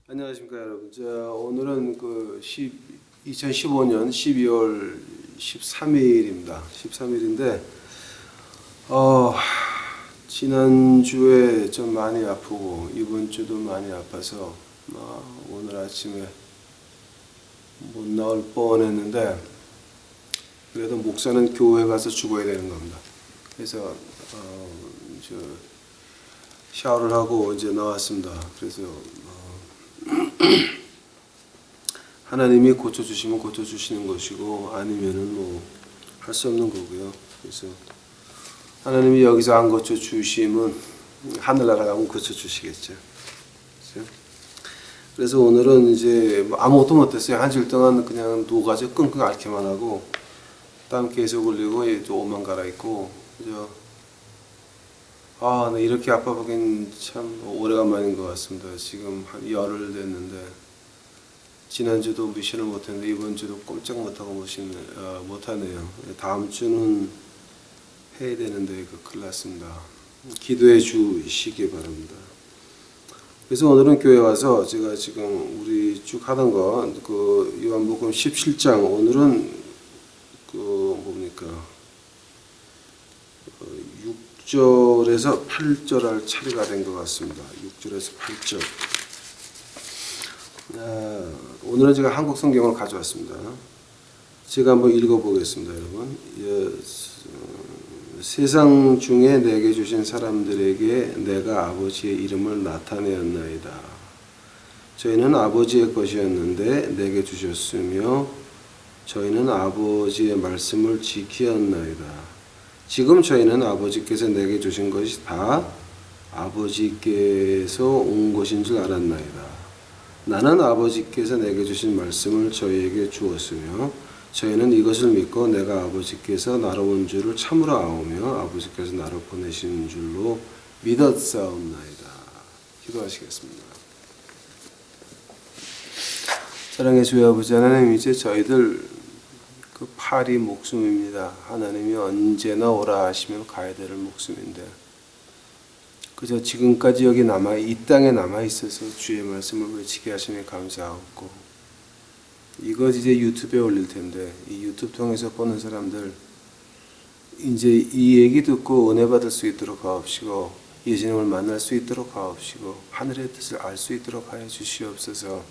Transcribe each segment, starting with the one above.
안녕하십니까 여러분. 오늘은 2015년 12월 13일입니다. 13일인데 지난주에 좀 많이 아프고 이번 주도 많이 아파서 오늘 아침에 못 나올 뻔했는데 그래도 목사는 교회 가서 죽어야 되는 겁니다. 그래서 샤워를 하고 이제 나왔습니다. 그래서 하나님이 고쳐주시면 고쳐주시는 것이고 아니면은 뭐 할 수 없는 거고요. 그래서 하나님이 여기서 안 고쳐주시면 하늘나라 가면 고쳐주시겠죠. 그래서 오늘은 이제 아무것도 못했어요. 한 주일 동안 그냥 누워가지고 끙끙 앓기만 하고 땀 계속 흘리고 옷만 갈아입고 네, 이렇게 아파 보긴 참 오래간만인 것 같습니다. 지금 한 열흘 됐는데 지난주도 미션을 못했는데 이번 주도 꼼짝 못하고 못하네요. 다음 주는 해야 되는데 이거 큰일 났습니다. 기도해 주시기 바랍니다. 그래서 오늘은 교회 와서 제가 지금 우리 쭉 하던 거 요한복음 17장 오늘은 6절에서 8절 할 차례가 된 것 같습니다. 6절에서 8절. 오늘은 제가 한국 성경을 가져왔습니다. 제가 한번 읽어보겠습니다, 여러분. 세상 중에 내게 주신 사람들에게 내가 아버지의 이름을 나타내었나이다. 저희는 아버지의 것이었는데 내게 주셨으며 저희는 아버지의 말씀을 지키었나이다. 지금 저희는 아버지께서 내게 주신 것이 다 아버지께서 온 것인 줄 알았나이다. 나는 아버지께서 내게 주신 말씀을 저희에게 주었으며 저희는 이것을 믿고 내가 아버지께서 나로 온 줄을 참으로 아오며 아버지께서 나를 보내신 줄로 믿었사옵나이다. 기도하시겠습니다. 사랑의 주여 아버지 하나님, 이제 저희들 팔이 목숨입니다. 하나님이 언제나 오라 하시면 가야 될 목숨인데 그저 지금까지 여기 이 땅에 남아있어서 주의 말씀을 외치게 하시니 감사하고 이거 이제 유튜브에 올릴 텐데 이 유튜브 통해서 보는 사람들 이제 이 얘기 듣고 은혜 받을 수 있도록 하옵시고 예수님을 만날 수 있도록 하옵시고 하늘의 뜻을 알 수 있도록 하여 주시옵소서.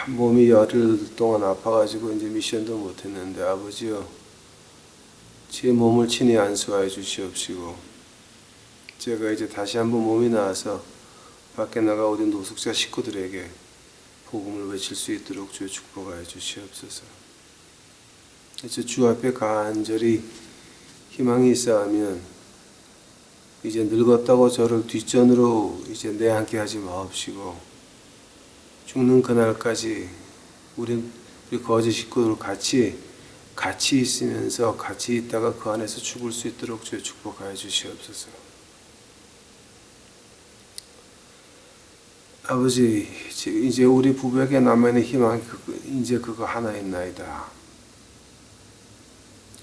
몸이 열흘 동안 아파가지고 이제 미션도 못했는데 아버지요, 제 몸을 친히 안수하여 주시옵시고 제가 이제 다시 한번 몸이 나와서 밖에 나가 어디 노숙자 식구들에게 복음을 외칠 수 있도록 주의 축복하여 주시옵소서. 이제 주 앞에 간절히 희망이 있어하면 이제 늙었다고 저를 뒷전으로 이제 내앉게 하지 마옵시고 죽는 그날까지 우리 거지 식구들 같이 있으면서 같이 있다가 그 안에서 죽을 수 있도록 주의 축복하여 주시옵소서. 아버지, 이제 우리 부부에게 남아있는 희망이 이제 그거 하나였나이다.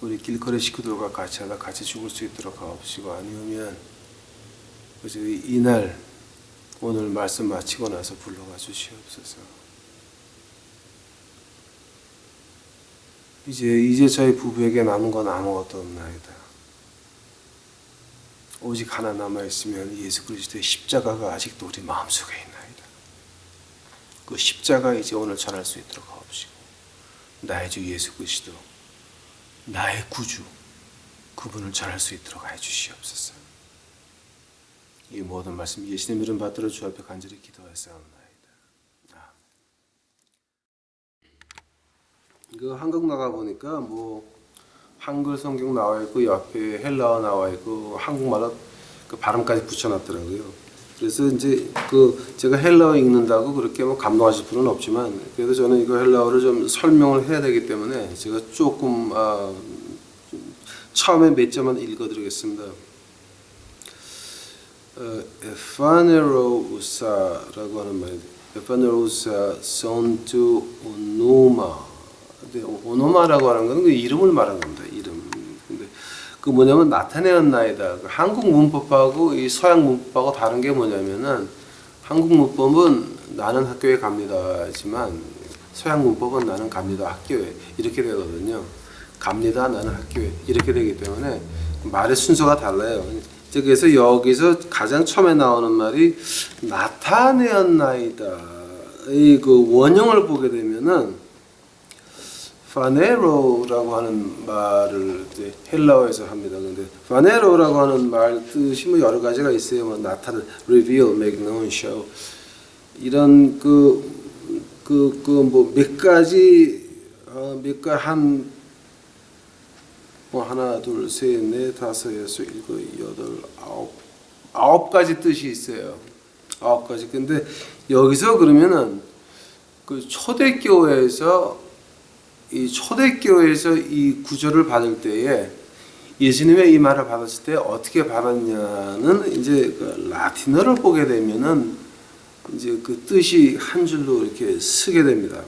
우리 길거리 식구들과 같이 하다 같이 죽을 수 있도록 하옵시고 아니면 이날 오늘 말씀 마치고 나서 불러가 주시옵소서. 이제 저희 부부에게 남은 건 아무것도 없나이다. 오직 하나 남아있으면 예수 그리스도의 십자가가 아직도 우리 마음속에 있나이다. 그 십자가 이제 오늘 전할 수 있도록 하옵시고 나의 주 예수 그리스도 나의 구주 그분을 전할 수 있도록 하여 주시옵소서. 이 모든 말씀 예수님 이름 받들어 주 앞에 간절히 기도하였사옵나이다. 이거 한국 나가 보니까 한글 성경 나와 있고 옆에 헬라어 나와 있고 한국말로 그 발음까지 붙여놨더라고요. 그래서 이제 제가 헬라어 읽는다고 그렇게 감동하실 필요는 없지만 그래도 저는 이거 헬라어를 좀 설명을 해야 되기 때문에 제가 조금 처음에 몇 점만 읽어드리겠습니다. 에파네로우사라고 하는 말이 에파네로우사 손투 오노마. 근데 오노마라고 하는 건 그 이름을 말하는 겁니다. 이름. 근데 그 뭐냐면 나타내었나이다. 그 한국 문법하고 이 서양 문법하고 다른 게 뭐냐면은 한국 문법은 나는 학교에 갑니다지만 서양 문법은 나는 갑니다 학교에 이렇게 되거든요. 갑니다 나는 학교에 이렇게 되기 때문에 말의 순서가 달라요. 그래서 여기서 가장 처음에 나오는 말이 나타내었나이다. 이 그 원형을 보게 되면은 파네로라고 하는 말을 이제 헬라어에서 합니다. 근데 파네로라고 하는 말 뜻이 뭐 여러 가지가 있어요. 뭐 나타내, reveal, make known, show 이런 뭐 몇 가지 뭐 하나, 둘, 셋, 넷, 다섯, 여섯, 일곱, 여덟, 아홉 가지 뜻이 있어요. 9가지. 근데 여기서 그러면은 그 초대교회에서 이 구절을 받을 때에 예수님의 이 말을 받았을 때 어떻게 받았냐는 이제 그 라틴어를 보게 되면은 이제 그 뜻이 한 줄로 이렇게 쓰게 됩니다.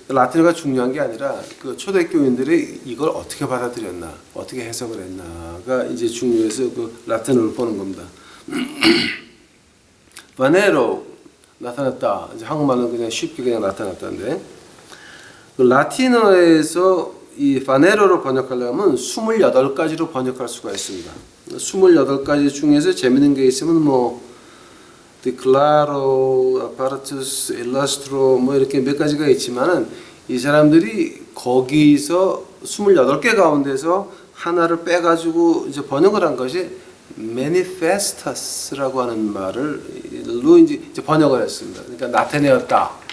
라틴어가 중요한 게 아니라 그 초대교인들이 이걸 어떻게 받아들였나, 어떻게 해석을 했나가 이제 중요해서 그 라틴어를 보는 겁니다. 바네로 나타났다. 이제 한국말은 그냥 쉽게 그냥 나타났다는데 그 라틴어에서 이 바네로로 번역하려면 28가지로 번역할 수가 있습니다. 28가지 중에서 재밌는 게 있으면 뭐 declaro, apparatus, illustro 뭐 이렇게 몇 가지가 있지만은 이 사람들이 거기서 28개 가운데서 하나를 빼가지고 이제 번역을 한 것이 manifestus라고 하는 말을로 이제 번역을 했습니다. 그러니까 나타내었다.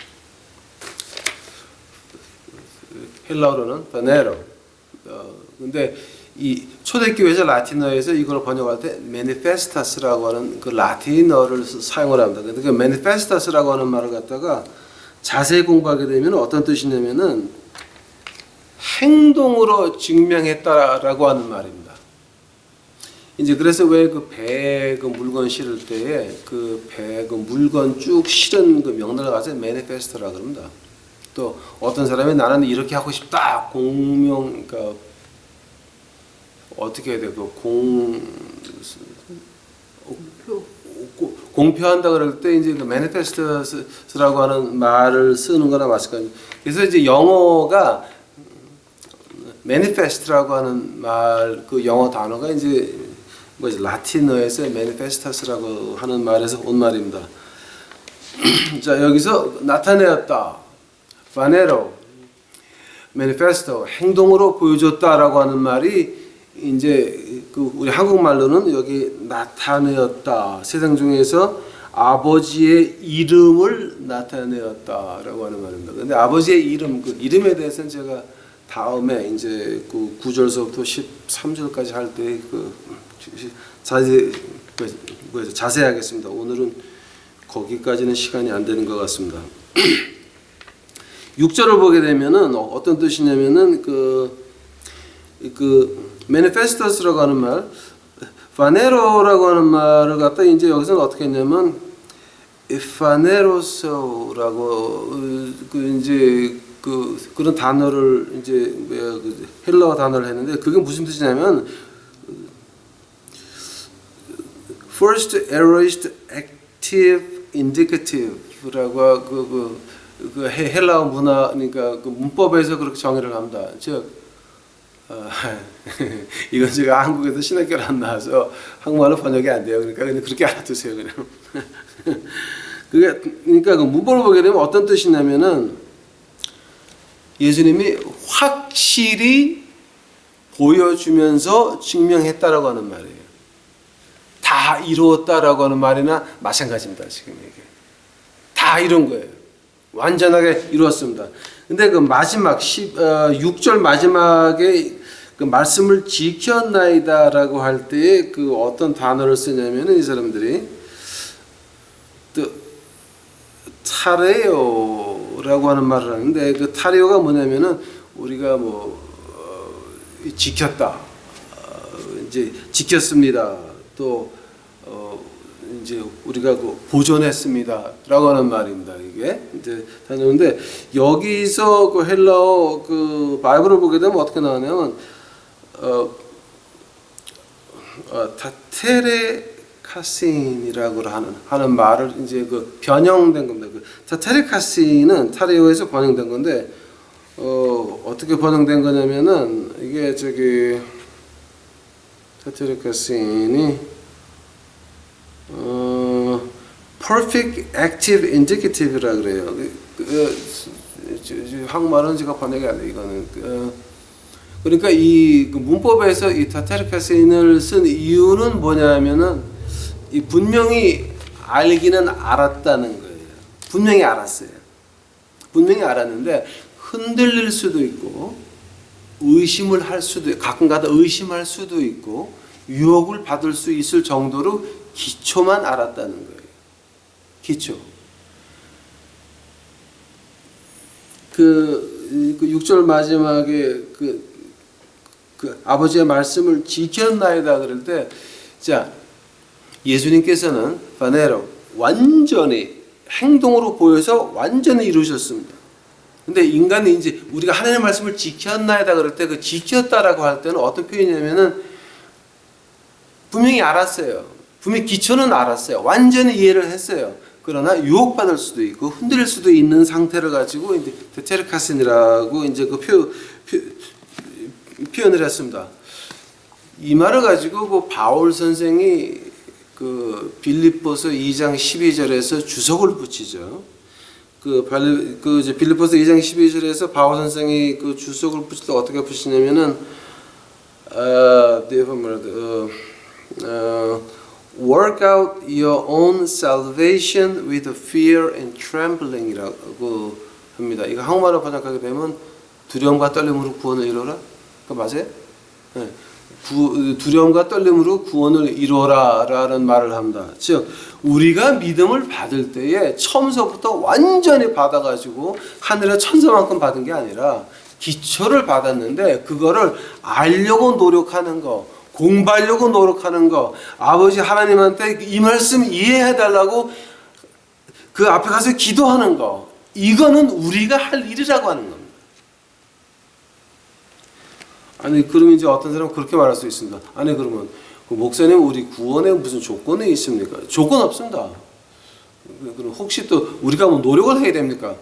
헬라어로는 바네로. 근데 이 초대교회에서 라틴어에서 이걸 번역할 때 manifestus라고 하는 그 라틴어를 사용을 합니다. 근데 그 manifestus라고 하는 말을 갖다가 자세히 공부하게 되면 어떤 뜻이냐면은 행동으로 증명했다라고 하는 말입니다. 이제 그래서 왜 그 배 그 물건 실을 때에 그 배 그 물건 쭉 실은 그 명단을 가서 manifesto라고 합니다. 또 어떤 사람이 나는 이렇게 하고 싶다 공명 그러니까 어떻게 해야 돼? 그 공표한다 그럴 때 이제 그 manifestus라고 하는 말을 쓰는 거나 마찬가지. 그래서 이제 영어가 manifest라고 하는 말 그 영어 단어가 이제 뭐지 라틴어에서 manifestus라고 하는 말에서 온 말입니다. 자 여기서 나타내었다, 바네로, manifesto 행동으로 보여줬다라고 하는 말이 이제 그 우리 한국말로는 여기 나타내었다. 세상 중에서 아버지의 이름을 나타내었다라고 하는 말입니다. 근데 아버지의 이름 그 이름에 대해서는 제가 다음에 이제 그 9절서부터 13절까지 할 때 그 자세하겠습니다. 오늘은 거기까지는 시간이 안 되는 것 같습니다. 6절을 보게 되면은 어떤 뜻이냐면은 그 manifestus라고 하는 말, fanero라고 하는 말을 갖다 이제 여기서는 어떻게 했냐면 faneroso라고 그 이제 그런 단어를 이제 헬라어 단어를 했는데 그게 무슨 뜻이냐면 first aorist active indicative라고 그 헬라어 문화 그러니까 그 문법에서 그렇게 정의를 합니다. 즉 이건 제가 한국에서 신학교를 안 나와서 한국말로 번역이 안 돼요. 그러니까 그냥 그렇게 알아두세요. 그냥. 그러니까 그 문법을 보게 되면 어떤 뜻이냐면은 예수님이 확실히 보여주면서 증명했다라고 하는 말이에요. 다 이루었다라고 하는 말이나 마찬가지입니다. 지금 이게 다 이룬 거예요. 완전하게 이루었습니다. 근데 그 마지막 6절 마지막에 그 말씀을 지켰나이다라고 할 때에 그 어떤 단어를 쓰냐면은 이 사람들이 또 타레오라고 하는 말을 하는데 그 타레오가 뭐냐면은 우리가 지켰다, 이제 지켰습니다. 또 이제 우리가 보존했습니다라고 하는 말입니다. 이게 이제 다녔는데 여기서 그 헬라어 그 바이블을 보게 되면 어떻게 나오냐면 타테레 카신이라고 하는 말을 이제 그 변형된 겁니다. 그 타테르 카신은 타레오에서 번역된 건데 어떻게 번역된 거냐면은 이게 저기 타테르 카신이 perfect active indicative라 그래요. 한국말은 제가 번역이 안 돼. 이거는 그러니까 이 문법에서 이 타테르 카신을 쓴 이유는 뭐냐면은 이 분명히 알기는 알았다는 거예요. 분명히 알았어요. 분명히 알았는데 흔들릴 수도 있고 의심을 할 수도 가끔가다 의심할 수도 있고 유혹을 받을 수 있을 정도로 기초만 알았다는 거예요. 기초. 그 6절 마지막에 그 아버지의 말씀을 지켰나이다 그럴 때, 자 예수님께서는 바네로 완전히 행동으로 보여서 완전히 이루셨습니다. 근데 인간이 이제 우리가 하나님의 말씀을 지켰나이다 그럴 때 그 지켰다라고 할 때는 어떤 표현이냐면은 분명히 알았어요. 분명히 기초는 알았어요. 완전히 이해를 했어요. 그러나 유혹받을 수도 있고 흔들릴 수도 있는 상태를 가지고 이제 테테르카신이라고 이제 그 표현을 했습니다. 이 말을 가지고 그 바울 선생이 그 빌립보서 2장 12절에서 주석을 붙이죠. 빌립보서 2장 12절에서 바울 선생이 그 주석을 붙일 때 어떻게 붙이냐면은 work out your own salvation with fear and trembling이라고 합니다. 이거 한국말로 번역하게 되면 두려움과 떨림으로 구원을 이루어라. 그 맞아요? 네. 두려움과 떨림으로 구원을 이루어라라는 말을 합니다. 즉 우리가 믿음을 받을 때에 처음서부터 완전히 받아가지고 하늘의 천사만큼 받은 게 아니라 기초를 받았는데 그거를 알려고 노력하는 거, 공부하려고 노력하는 거, 아버지 하나님한테 이 말씀 이해해달라고 그 앞에 가서 기도하는 거, 이거는 우리가 할 일이라고 하는 겁니다. 아니 그러면 이제 어떤 사람은 그렇게 말할 수 있습니다. 아니 그러면 그 목사님 우리 구원에 무슨 조건이 있습니까? 조건 없습니다. 그럼 혹시 또 우리가 뭐 노력을 해야 됩니까?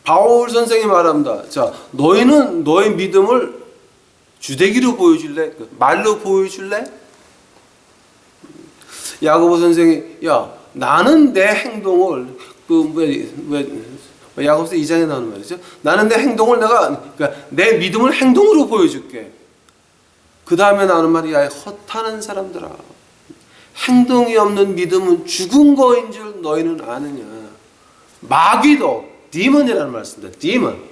바울 선생이 말합니다. 자, 너희는 너의 믿음을 주대기로 보여줄래? 말로 보여줄래? 야고보 선생이 야 나는 내 행동을 야고보서 2장에 나오는 말이죠. 나는 내 행동을 그러니까 내 믿음을 행동으로 보여줄게. 그 다음에 나오는 말이 야 헛하는 사람들아, 행동이 없는 믿음은 죽은 거인 줄 너희는 아느냐. 마귀도 디몬이라는 말 씁니다. 디몬.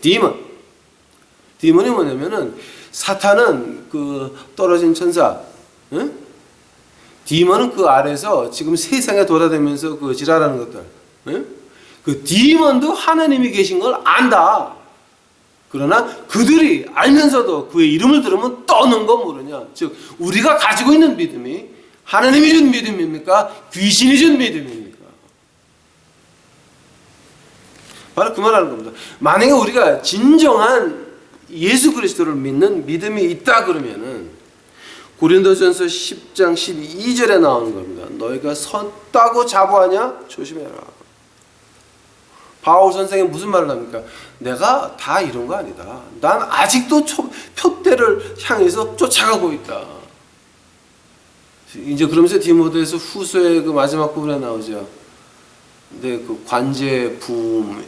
디몬. 디몬이 뭐냐면은 사탄은 그 떨어진 천사. 응? 디몬은 그 아래서 지금 세상에 돌아다니면서 그 지랄하는 것들. 응? 그 디몬도 하나님이 계신 걸 안다. 그러나 그들이 알면서도 그의 이름을 들으면 떠는 거 모르냐. 즉 우리가 가지고 있는 믿음이 하나님이 준 믿음입니까? 귀신이 준 믿음입니까? 바로 그 말하는 겁니다. 만약에 우리가 진정한 예수 그리스도를 믿는 믿음이 있다 그러면은 고린도전서 10장 12절에 나오는 겁니다. 너희가 섰다고 자부하냐? 조심해라. 바울 선생이 무슨 말을 합니까? 내가 다 이런 거 아니다. 난 아직도 표대를 향해서 쫓아가고 있다. 이제 그러면서 디모데에서 후서의 그 마지막 부분에 나오죠. 근데 그 관제 부음,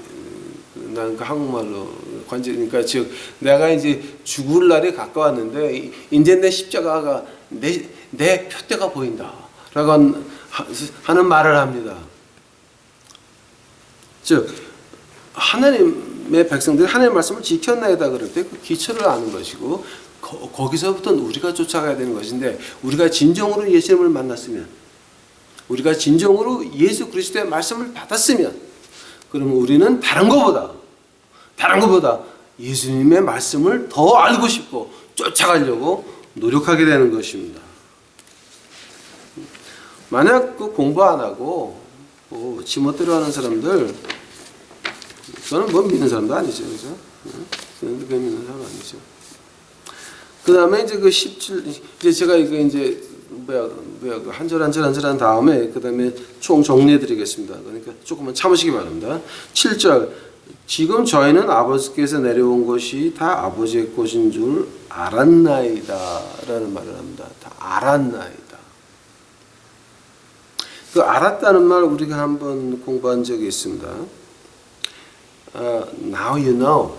난 그 한국말로 관제, 그러니까 즉 내가 이제 죽을 날이 가까웠는데 이제 내 십자가가 내 표대가 보인다라고 하는 말을 합니다. 즉 하나님의 백성들이 하나님의 말씀을 지켰나이다 그럴 때 그 기초를 아는 것이고 거기서부터는 우리가 쫓아가야 되는 것인데 우리가 진정으로 예수님을 만났으면 우리가 진정으로 예수 그리스도의 말씀을 받았으면 그러면 우리는 다른 것보다 예수님의 말씀을 더 알고 싶고 쫓아가려고 노력하게 되는 것입니다. 만약 그 공부 안 하고 지멋대로 하는 사람들, 저는 뭐 믿는 사람도 아니죠, 그죠? 믿는 사람 아니죠. 그 다음에 이제 그 17, 이제 제가 이거 이제 한 절 한 절 한 절 한 다음에 그 다음에 총 정리해 드리겠습니다. 그러니까 조금만 참으시기 바랍니다. 7절 지금 저희는 아버지께서 내려온 것이 다 아버지의 것인 줄 알았나이다 라는 말을 합니다. 다 알았나이다. 그 알았다는 말 우리가 한번 공부한 적이 있습니다. Now you know.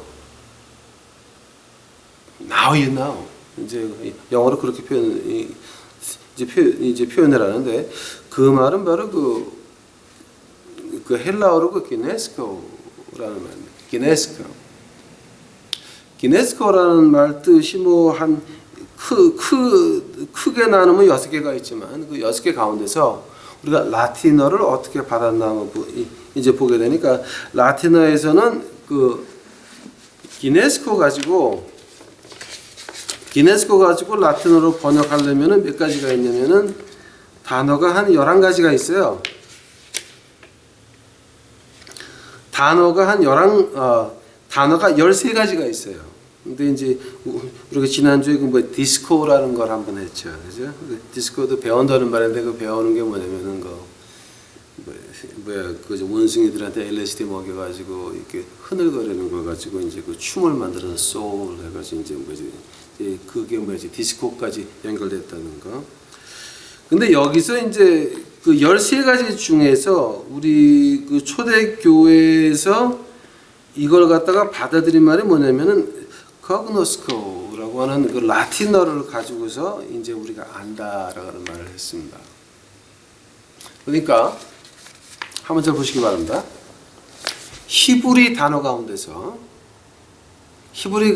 Now you know. 이제 영어로 그렇게 이제 표현을 하는데 그 말은 바로 그 헬라어로 그 기네스코라는 말입니다. 기네스코라는 말 뜻이 뭐 한 크게 나누면 6개가 있지만 그 6개 가운데서 우리가 라틴어를 어떻게 받았나 이제 보게 되니까 라틴어에서는 그 기네스코 가지고 라틴어로 번역하려면은 몇 가지가 있냐면은 단어가 한 11가지가 있어요. 단어가 13가지가 있어요. 근데 이제 우리가 지난주에 그 디스코라는 걸 한번 했죠. 그죠? 디스코도 배운다는 말인데 그 배우는 게 뭐냐면은 그 원숭이들한테 LSD 먹여가지고 이렇게 흐늘거리는 걸 가지고 이제 그 춤을 만들어서 소울 해가지고 이제 그게 디스코까지 연결됐다는 거. 근데 여기서 이제 그 13가지 중에서 우리 그 초대교회에서 이걸 갖다가 받아들인 말이 뭐냐면은 cognosco라고 하는 그 라틴어를 가지고서 이제 우리가 안다라는 말을 했습니다. 그러니까 한번 잘 보시기 바랍니다. 히브리 단어 가운데서 히브리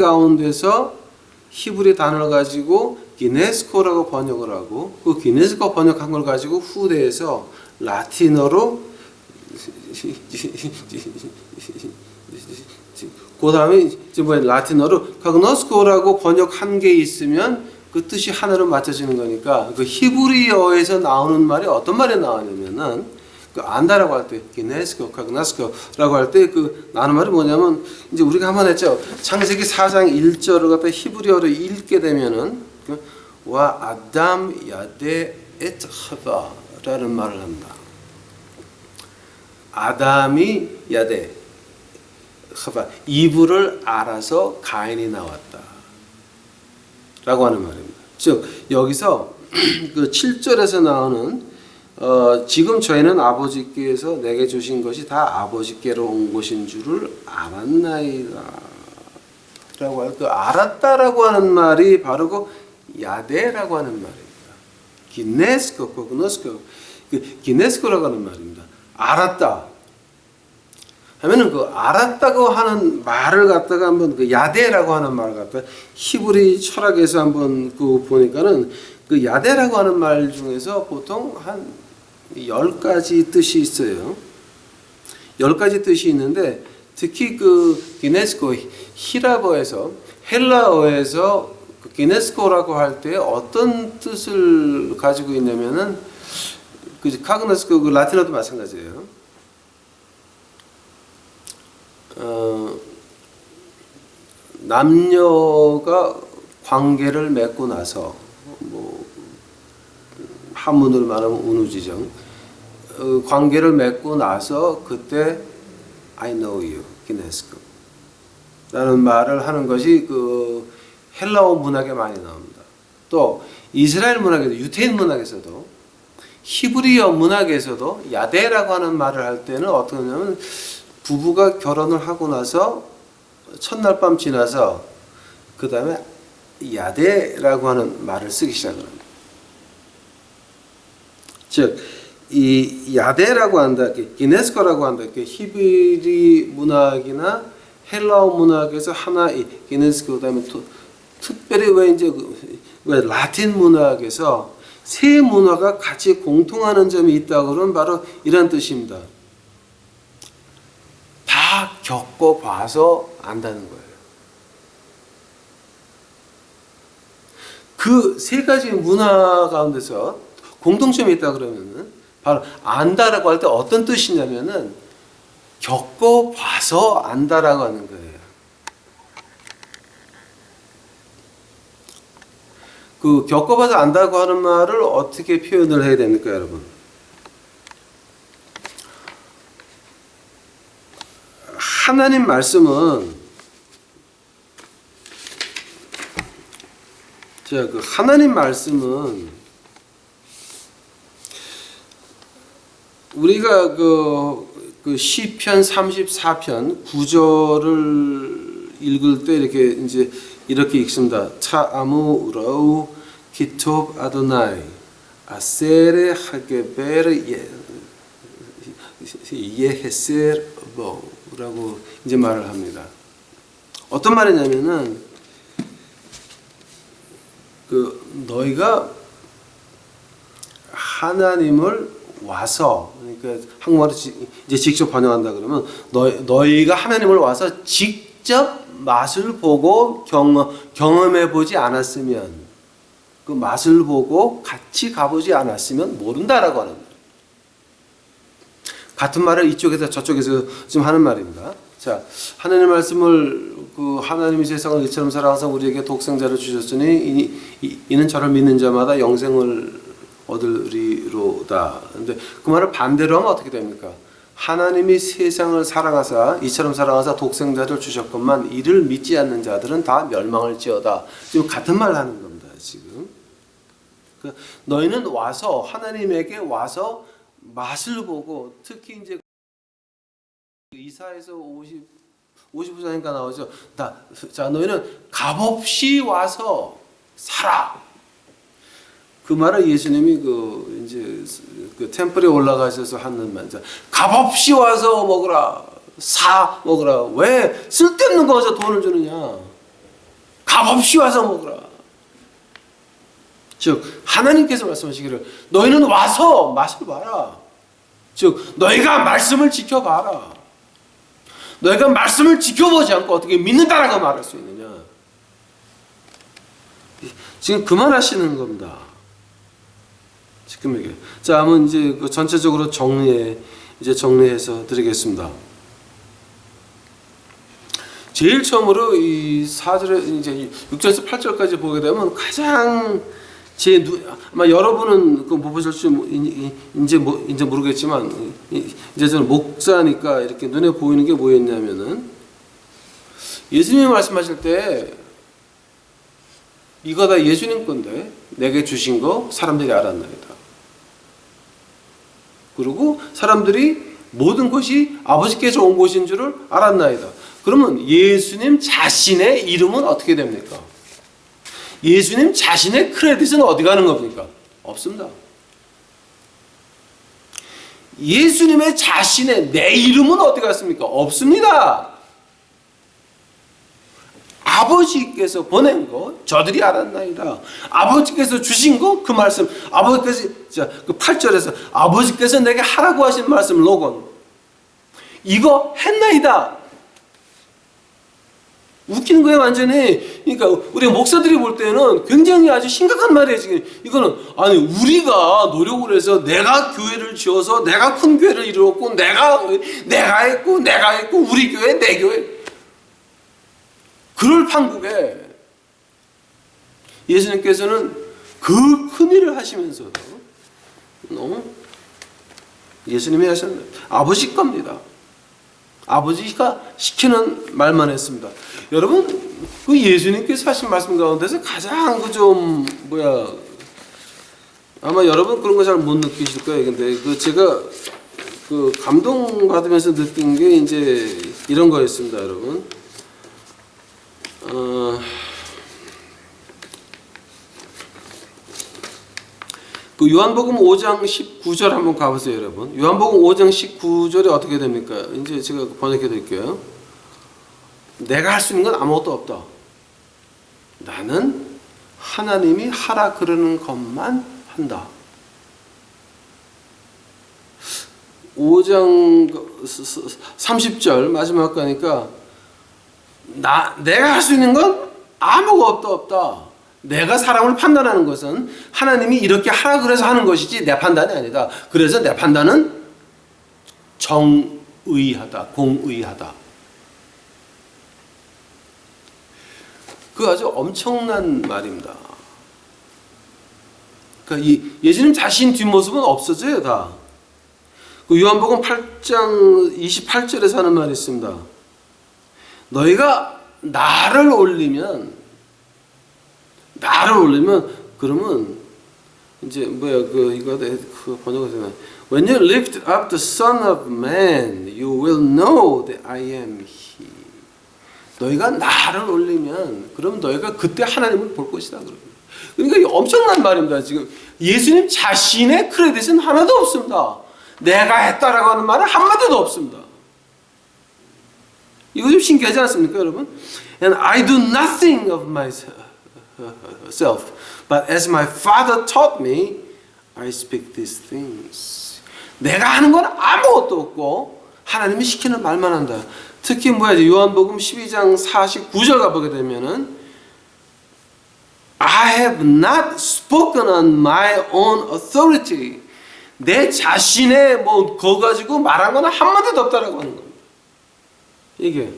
단어를 가지고 기네스코라고 번역을 하고 그 기네스코 번역한 걸 가지고 후대에서 라틴어로 그 다음에 이제 라틴어로 cognosco라고 번역한 게 있으면 그 뜻이 하나로 맞춰지는 거니까 그 히브리어에서 나오는 말이 어떤 말이 나오냐면은 그 안다라고 할 때 기네스코, cognosco라고 할 때 그 나는 말이 뭐냐면 이제 우리가 한번 했죠. 창세기 4장 1절을 갖다 히브리어로 읽게 되면은 와 아담 야데 엣 하바라는 말을 한다. 아담이 야데 하바 이브를 알아서 가인이 나왔다. 라고 하는 말입니다. 즉 여기서 그 7절에서 나오는 지금 저희는 아버지께서 내게 주신 것이 다 아버지께로 온 것인 줄을 알았나이다. 라고 할 그 알았다라고 하는 말이 바로 그 야데라고 하는 말입니다. 기네스코, 코그노스코, 기네스코라고 하는 말입니다. 알았다. 하면은 그 알았다고 하는 말을 갖다가 한번 그 야데라고 하는 말을 갖다가 히브리 철학에서 한번 그 보니까는 그 야데라고 하는 말 중에서 보통 한 10가지 뜻이 있어요. 10가지 뜻이 있는데 특히 그 기네스코 히라버에서 헬라어에서 그 기네스코라고 할 때 어떤 뜻을 가지고 있냐면은 그 카그노스코 그 라틴어도 마찬가지예요. 남녀가 관계를 맺고 나서 뭐 한문으로 말하면 운우지정 관계를 맺고 나서 그때 I know you, 기네스코 라는 말을 하는 것이 그 헬라어 문학에 많이 나옵니다. 또 이스라엘 문학에도 유태인 문학에서도 히브리어 문학에서도 야데라고 하는 말을 할 때는 어떻게 하냐면 부부가 결혼을 하고 나서 첫날 밤 지나서 그 다음에 야데라고 하는 말을 쓰기 시작을 합니다. 즉, 이 야데라고 한다, 기네스코라고 한다, 히브리 문학이나 헬라어 문학에서 하나, 기네스코, 그 다음에 특별히 왜 라틴 문학에서 세 문화가 같이 공통하는 점이 있다고 그러면 바로 이런 뜻입니다. 다 겪어봐서 안다는 거예요. 그 세 가지 문화 가운데서 공통점이 있다 그러면은 바로 안다라고 할 때 어떤 뜻이냐면은 겪어봐서 안다라고 하는 거예요. 그 겪어봐서 안다고 하는 말을 어떻게 표현을 해야 됩니까, 여러분? 하나님 말씀은 그 하나님 말씀은 우리가 그 시편 34편 9절을 읽을 때 이렇게 읽습니다. 타아무라우 키톱 아도나이 아세레 하게베르 예헤세르라고 이제 말을 합니다. 어떤 말이냐면은 너희가 하나님을 와서, 그러니까 한국말로 이제 직접 번역한다 그러면 너희가 하나님을 와서 직접 맛을 보고 경험해 보지 않았으면, 그 맛을 보고 같이 가보지 않았으면 모른다라고 하는 거예요. 같은 말을 이쪽에서 저쪽에서 지금 하는 말입니다. 자, 하나님의 말씀을 하나님이 세상을 이처럼 사랑하사 우리에게 독생자를 주셨으니 이는 저를 믿는 자마다 영생을 얻으리로다. 근데 그 말을 반대로 하면 어떻게 됩니까? 하나님이 세상을 사랑하사 이처럼 사랑하사 독생자를 주셨건만 이를 믿지 않는 자들은 다 멸망할지어다. 지금 같은 말을 하는 겁니다. 지금 너희는 와서 하나님에게 와서 맛을 보고, 특히 이제 이사에서 50부사니까 나오죠. 자, 너희는 값없이 와서 살아. 그 말을 예수님이 그 템플에 올라가셔서 하는 말이죠. 값없이 와서 먹으라, 사 먹으라. 왜 쓸데없는 거에서 돈을 주느냐? 값없이 와서 먹으라. 즉 하나님께서 말씀하시기를 너희는 와서 맛을 봐라. 즉 너희가 말씀을 지켜봐라. 너희가 말씀을 지켜보지 않고 어떻게 믿는다라고 말할 수 있느냐? 지금 그만하시는 겁니다. 지금 이게. 자, 한번 이제 전체적으로 정리해서 드리겠습니다. 제일 처음으로 이 4절에 이제 6절에서 8절까지 보게 되면 가장 아마 여러분은 못 보실지 이제 모르겠지만 이제 저는 목사니까 이렇게 눈에 보이는 게 뭐였냐면은 예수님이 말씀하실 때 이거 다 예수님 건데 내게 주신 거 사람들이 알았나이다. 그리고 사람들이 모든 것이 아버지께서 온 것인 줄을 알았나이다. 그러면 예수님 자신의 이름은 어떻게 됩니까? 예수님 자신의 크레딧은 어디 가는 겁니까? 없습니다. 예수님의 자신의 내 이름은 어디 갔습니까? 없습니다. 아버지께서 보낸 거 저들이 알았나이다. 아버지께서 주신 거 그 말씀, 아버지께서 그 8절에서 아버지께서 내게 하라고 하신 말씀 로건 이거 했나이다. 웃기는 거예요, 완전히. 그러니까 우리 목사들이 볼 때는 굉장히 아주 심각한 말이에요. 지금 이거는 아니 우리가 노력을 해서 내가 교회를 지어서 내가 큰 교회를 이루었고 내가 했고 우리 교회 내 교회 그럴 판국에 예수님께서는 그 큰 일을 하시면서도 예수님이 하셨는데 아버지 겁니다. 아버지가 시키는 말만 했습니다. 여러분, 그 예수님께서 하신 말씀 가운데서 가장 아마 여러분 그런 거 잘 못 느끼실 거예요. 근데 제가 감동 받으면서 느낀 게 이제 이런 거였습니다, 여러분. 그 요한복음 5장 19절 한번 가보세요, 여러분. 요한복음 5장 19절이 어떻게 됩니까? 이제 제가 번역해 드릴게요. 내가 할 수 있는 건 아무것도 없다. 나는 하나님이 하라 그러는 것만 한다. 5장 30절 마지막 가니까 내가 할 수 있는 건 아무것도 없다. 내가 사람을 판단하는 것은 하나님이 이렇게 하라 그래서 하는 것이지 내 판단이 아니다. 그래서 내 판단은 정의하다, 공의하다. 그 아주 엄청난 말입니다. 그러니까 이 예수님 자신 뒷모습은 없어져요, 다. 그 요한복음 8장 28절에서 하는 말이 있습니다. 너희가 나를 올리면 그러면 이제 이거 번역해서 When you lift up the Son of Man, you will know that I am He. 너희가 나를 올리면 그럼 너희가 그때 하나님을 볼 것이다. 그러니까 엄청난 말입니다. 지금 예수님 자신의 크레딧은 하나도 없습니다. 내가 했다라고 하는 말은 한마디도 없습니다. 이거 좀 신기하지 않습니까, 여러분? And I do nothing of myself, but as my Father taught me, I speak these things. 내가 하는 건 아무것도 없고 하나님이 시키는 말만 한다. 특히 요한복음 12장 49절 가보게 되면은 I have not spoken on my own authority. 내 자신의 거 가지고 말한 건 한마디도 없다라고 하는 겁니다. 이게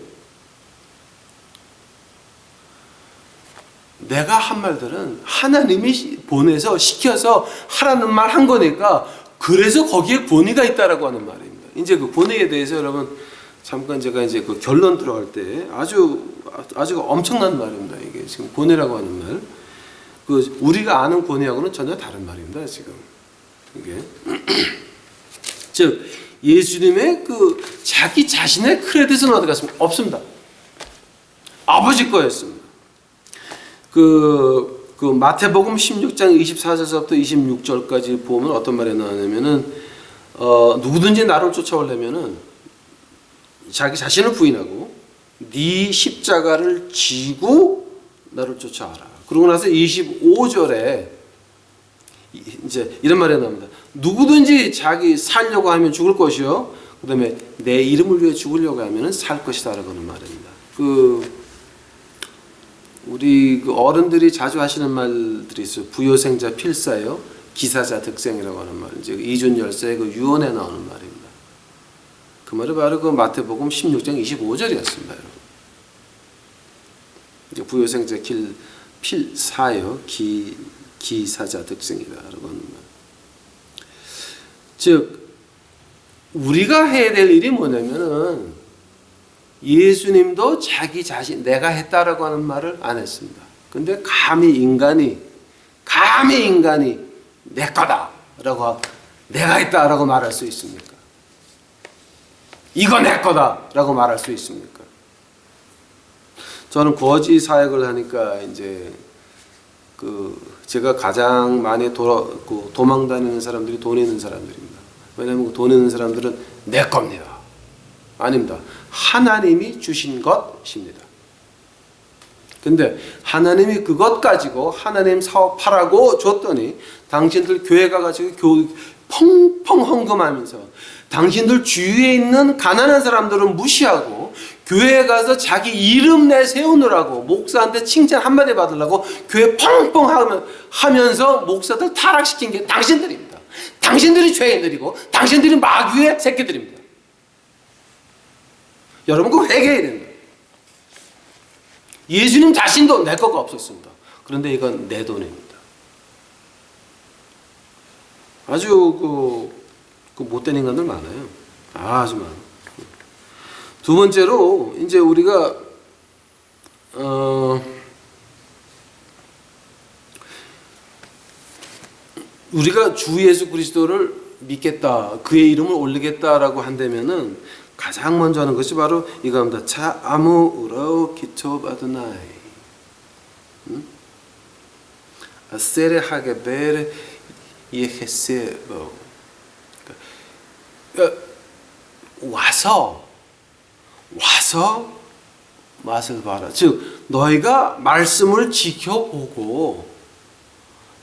내가 한 말들은 하나님이 보내서 시켜서 하라는 말 한 거니까 그래서 거기에 권위가 있다라고 하는 말입니다. 이제 그 권위에 대해서 여러분 잠깐 제가 이제 그 결론 들어갈 때 아주 엄청난 말입니다. 이게 지금 권위라고 하는 말, 그 우리가 아는 권위하고는 전혀 다른 말입니다. 지금 이게 즉 예수님의 그 자기 자신의 크레딧은 어디 갔습니까? 없습니다. 아버지 거였습니다. 그 마태복음 16장 24절부터 26절까지 보면 어떤 말이 나오냐면은 누구든지 나를 쫓아오려면은 자기 자신을 부인하고 네 십자가를 지고 나를 쫓아와라. 그러고 나서 25절에 이제 이런 말이 나옵니다. 누구든지 자기 살려고 하면 죽을 것이요. 그다음에 내 이름을 위해 죽으려고 하면은 살 것이다라고 하는 말입니다. 우리 어른들이 자주 하시는 말들이 있어요. 부요생자 필사요, 기사자 득생이라고 하는 말. 이제 이준열사의 그 유언에 나오는 말입니다. 그 말이 바로 그 마태복음 16장 25절이었습니다. 부요생자 필사요, 기사자 득생이다라고 하는 말. 즉 우리가 해야 될 일이 뭐냐면은 예수님도 자기 자신 내가 했다라고 하는 말을 안 했습니다. 근데 감히 인간이 내 거다라고 내가 했다라고 말할 수 있습니까? 이거 내 거다라고 말할 수 있습니까? 저는 거지 사역을 하니까 이제 제가 가장 많이 도망 다니는 사람들이 돈 있는 사람들입니다. 왜냐하면 돈 있는 사람들은 내 겁니다. 아닙니다. 하나님이 주신 것입니다. 근데 하나님이 그것 가지고 하나님 사업하라고 줬더니 당신들 교회 가가지고 펑펑 헌금하면서 당신들 주위에 있는 가난한 사람들은 무시하고 교회에 가서 자기 이름 내세우느라고 목사한테 칭찬 한마디 받으려고 교회 펑펑 하면서 목사들 타락시킨 게 당신들입니다. 당신들이 죄인들이고 당신들이 마귀의 새끼들입니다. 여러분 그거 회개해야 됩니다. 예수님 자신도 내 거가 없었습니다. 그런데 이건 내 돈입니다. 아주 못된 인간들 많아요. 아주 많아요. 두 번째로 이제 우리가 주 예수 그리스도를 믿겠다, 그의 이름을 올리겠다라고 한다면은 가장 먼저 하는 것이 바로 이거입니다. 차 아무으로 기초바드나이 아세레 하게베레 예헤세로 와서 맛을 봐라. 즉 너희가 말씀을 지켜보고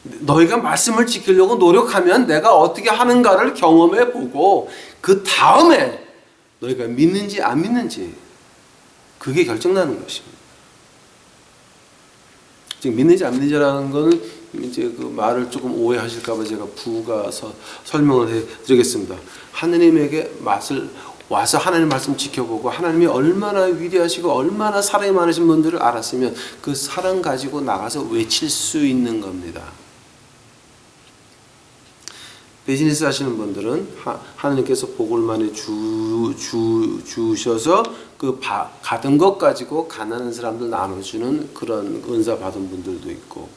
너희가 말씀을 지키려고 노력하면 내가 어떻게 하는가를 경험해보고 그 다음에 너희가 믿는지 안 믿는지 그게 결정나는 것입니다. 지금 믿는지 안 믿는지라는 거는 이제 그 말을 조금 오해하실까봐 제가 부가서 설명을 해드리겠습니다. 하느님에게 와서 하나님 말씀 지켜보고 하나님이 얼마나 위대하시고 얼마나 사랑이 많으신 분들을 알았으면 그 사랑 가지고 나가서 외칠 수 있는 겁니다. 비즈니스 하시는 분들은 하나님께서 복을 많이 주셔서 그 받은 것 가지고 가난한 사람들 나눠주는 그런 은사 받은 분들도 있고,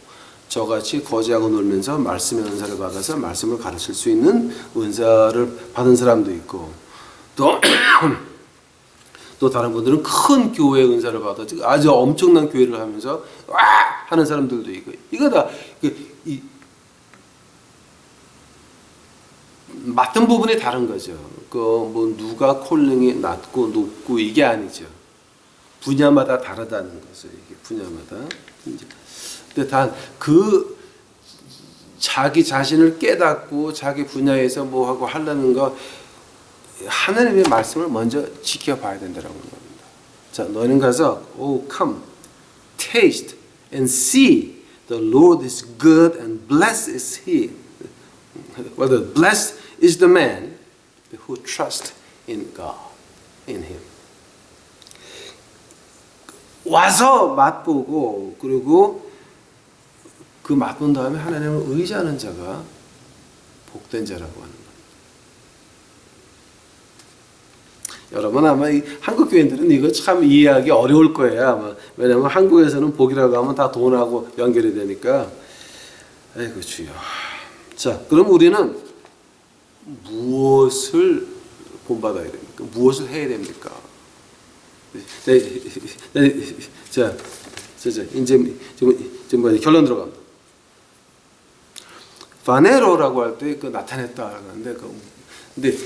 저같이 거지하고 놀면서 말씀의 은사를 받아서 말씀을 가르칠 수 있는 은사를 받은 사람도 있고, 또 또 다른 분들은 큰 교회 은사를 받아서 아주 엄청난 교회를 하면서 와 하는 사람들도 있고, 이거 다 맡은 부분이 다른 거죠. 그 뭐 누가 콜링이 낮고 높고 이게 아니죠. 분야마다 다르다는 거죠. 이게 분야마다. 근데 단 그 자기 자신을 깨닫고 자기 분야에서 뭐 하고 하려는 거, 하나님의 말씀을 먼저 지켜봐야 된다라고 합니다. 자, 너희는 가서 come, taste and see the Lord is good and blessed is He. Whether blessed is the man who trusts in God, in Him. 와서 맛보고 그리고 그 맛본 다음에 하나님을 의지하는 자가 복된 자라고 하는 거예요. 여러분 아마 이 한국 교인들은 이거 참 이해하기 어려울 거예요. 아마. 왜냐하면 한국에서는 복이라고 하면 다 돈하고 연결이 되니까. 아이고 주여. 자, 그럼 우리는 무엇을 본받아야 됩니까? 무엇을 해야 됩니까? 자, 이제 뭐 결론 들어갑니다. 바네로라고 할 때 그 나타냈다라고 하는데, 근데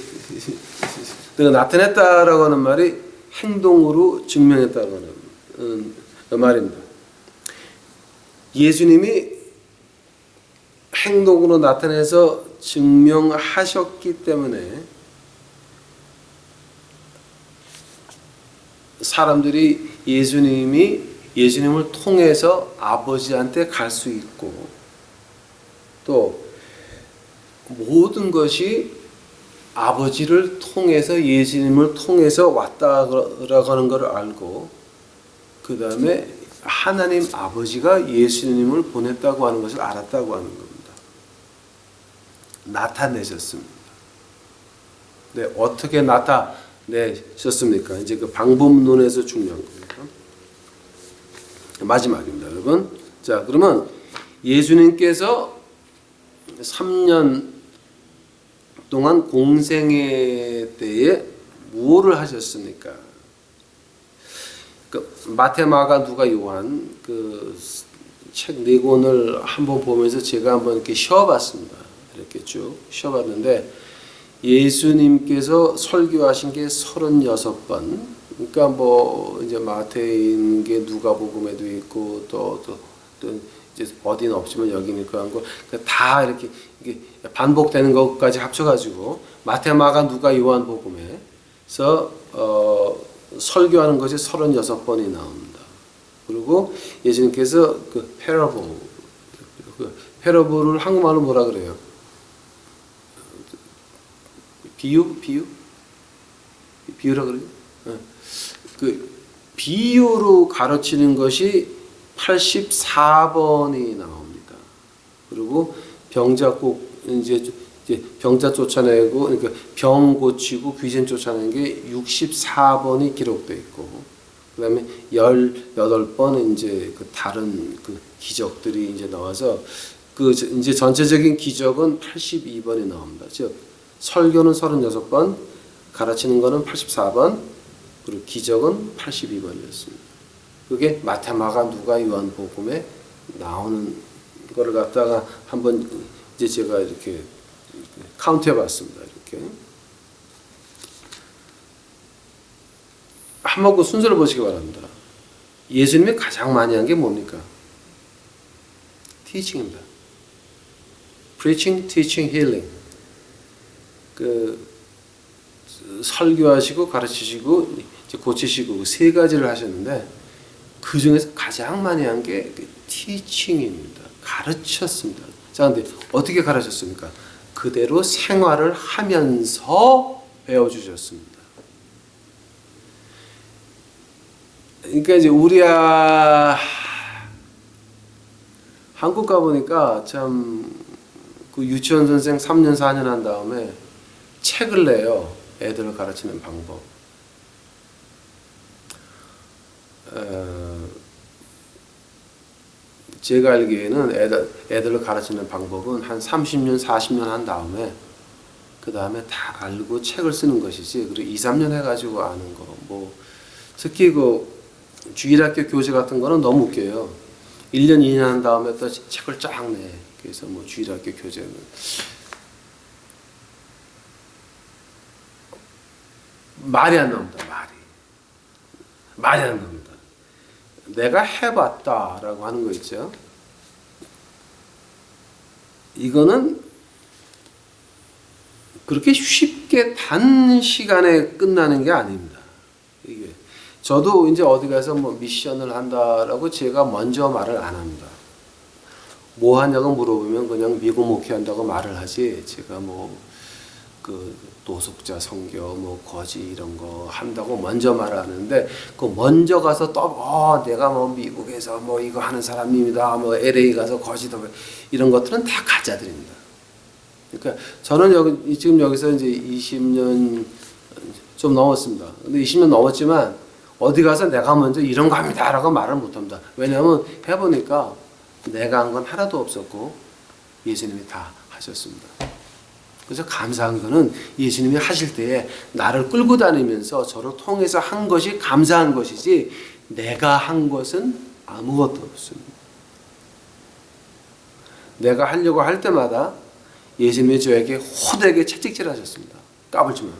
내가 나타냈다라고 하는 말이 행동으로 증명했다고 하는 말입니다. 예수님이 행동으로 나타내서 증명하셨기 때문에 사람들이 예수님을 통해서 아버지한테 갈 수 있고, 또 모든 것이 아버지를 통해서 예수님을 통해서 왔다라고 하는 것을 알고, 그 다음에 하나님 아버지가 예수님을 보냈다고 하는 것을 알았다고 하는 겁니다. 나타내셨습니다. 네, 어떻게 나타내셨습니까? 이제 그 방법론에서 중요한 겁니다. 마지막입니다, 여러분. 자, 그러면 예수님께서 3년 동안 공생애 때에 무엇을 하셨습니까? 그 마태, 마가, 누가, 요한 그 책 네 권을 한번 보면서 제가 한번 이렇게 쉬어봤습니다. 이렇게 쭉 쉬어봤는데, 예수님께서 설교하신 게 36번. 그러니까 뭐 이제 마태인 게 누가복음에도 있고 또 이제 어디는 없지만 여기는 있고 한 거 다 이렇게 반복되는 것까지 합쳐가지고 마태, 마가, 누가, 요한 복음에서 설교하는 것이 36번이 나옵니다. 그리고 예수님께서 그 패러블을 한국말로 뭐라 그래요? 비유라 그래요? 그 비유로 가르치는 것이 84번이 나옵니다. 그리고 이제 병자 쫓아내고, 그러니까 병 고치고 귀신 쫓아내는 게 64번이 기록되어 있고, 그다음에 18번 이제 그 다른 그 기적들이 이제 나와서 그 이제 전체적인 기적은 82번이 나옵니다. 즉 설교는 36번, 가르치는 거는 84번, 그리고 기적은 82번이었습니다. 그게 마태, 마가, 누가, 요한 복음에 나오는 거를 갖다가 한번 이제 제가 이렇게 카운트해 봤습니다. 이렇게 한번 그 순서를 보시기 바랍니다. 예수님이 가장 많이 한 게 뭡니까? 티칭입니다. Preaching, teaching, healing. 그 설교하시고 가르치시고 이제 고치시고 세 가지를 하셨는데, 그 중에서 가장 많이 한 게 티칭입니다. 가르쳤습니다. 자, 근데 어떻게 가르쳤습니까? 그대로 생활을 하면서 배워주셨습니다. 그러니까 이제 우리야 한국 가보니까 참 그 유치원 선생 3년 4년 한 다음에 책을 내요. 애들을 가르치는 방법. 제가 알기에는 애들을 가르치는 방법은 한 30년 40년 한 다음에 그 다음에 다 알고 책을 쓰는 것이지, 그리고 2, 3년 해가지고 아는 거, 뭐 특히 그 주일학교 교재 같은 거는 너무 웃겨요. 1년 2년 한 다음에 또 책을 쫙 내. 그래서 뭐 주일학교 교재는 말이 안 나옵니다. 말이 안 나옵니다. 내가 해봤다라고 하는 거 있죠. 이거는 그렇게 쉽게 단시간에 끝나는 게 아닙니다. 이게 저도 이제 어디 가서 뭐 미션을 한다라고 제가 먼저 말을 안 합니다. 뭐 하냐고 물어보면 그냥 미국 목회한다고 말을 하지, 제가 뭐 그 노숙자 선교, 뭐 거지 이런 거 한다고 먼저 말을 하는데, 그 먼저 가서 또 내가 뭐 미국에서 뭐 이거 하는 사람입니다, 뭐 LA 가서 거지도 이런 것들은 다 가짜들입니다. 그러니까 저는 지금 여기서 이제 20년 좀 넘었습니다. 근데 20년 넘었지만 어디 가서 내가 먼저 이런 거 합니다라고 말을 못 합니다. 왜냐하면 해보니까 내가 한 건 하나도 없었고 예수님이 다 하셨습니다. 그래서 감사한 거는 예수님이 하실 때에 나를 끌고 다니면서 저를 통해서 한 것이 감사한 것이지, 내가 한 것은 아무것도 없습니다. 내가 하려고 할 때마다 예수님이 저에게 호되게 채찍질 하셨습니다. 까불지 말고.